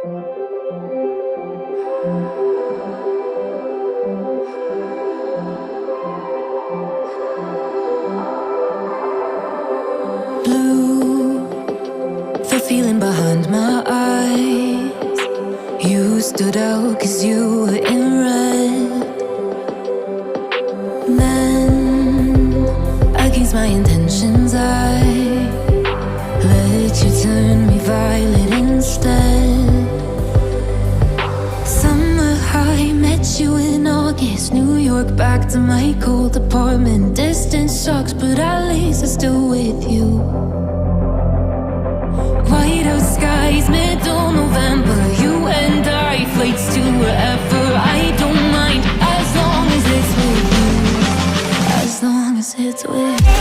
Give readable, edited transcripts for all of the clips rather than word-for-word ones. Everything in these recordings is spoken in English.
Blue, the feeling behind my eyes. You stood out 'cause you were in red. Then, against my intentions, I let you turn me violet instead. Summer high, met you in August. New York, back to my cold apartment. Distance sucks, but at least I'm still with you. White out skies, middle November. You and I, flights to wherever. I don't mind, as long as it's with you. As long as it's with you.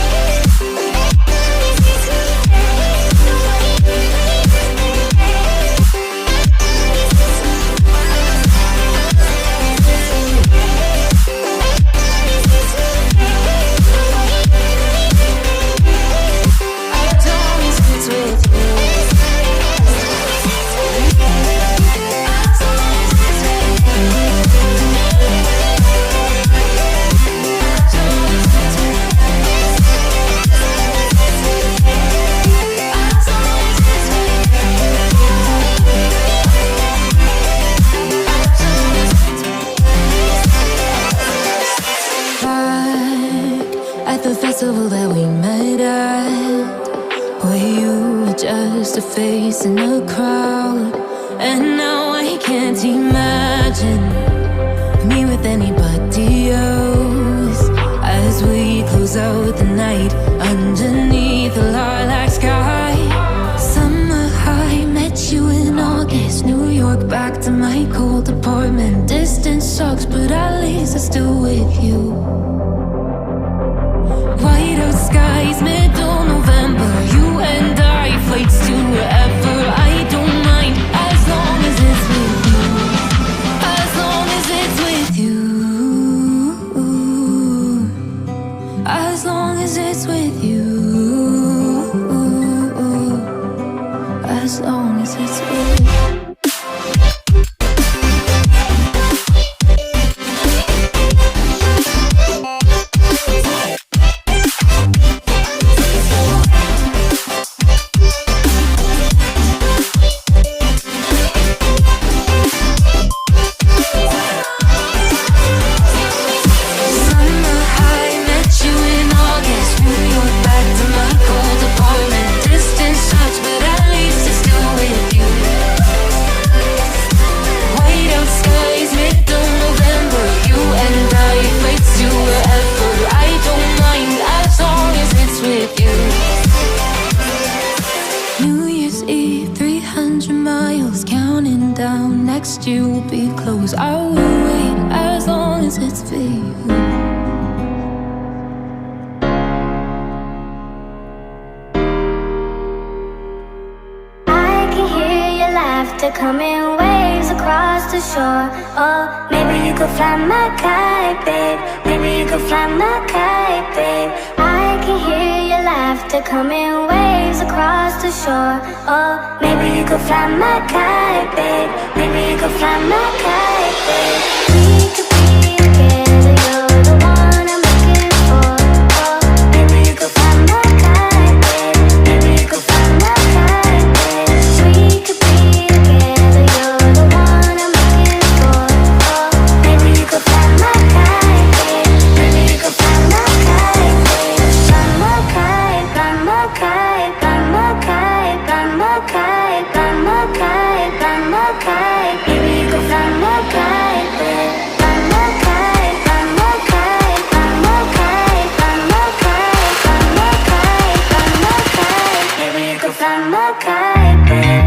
The festival that we met at, where you were just a face in a crowd. And now I can't imagine me with anybody else. As we close out the night underneath the lilac sky. Summer high, met you in August. New York, back to my cold apartment. Distance sucks, but at least I'm still with you. White out skies, middle November. You and I, flights to wherever. I don't mind, as long as it's with you. As long as it's with you. As long as it's with you. As long as it's with you. Next year will be close. I will wait as long as it's for you. I can hear your laughter coming waves across the shore. Oh, maybe you could fly my kite, babe. Maybe you could fly my kite, babe. I can hear your laughter coming waves across the shore. Oh, maybe you could fly my kite, babe. Maybe you could fly my kite, babe. We could be together, you're the one I'm looking for. Oh, maybe you could fly my kite, babe. Maybe you could fly my kite, babe. We could be together, you're the one I'm looking for. Oh, maybe you could fly my kite, babe. Maybe you could fly my kite, babe. Fly my kite, fly my kite, fly my kite, fly my kite, fly my kite, fly my kite. Maybe you could fly my kite, babe. Fly my kite, fly my kite, fly my kite, fly my kite, fly my kite, fly my kite. Maybe you could fly my kite, babe.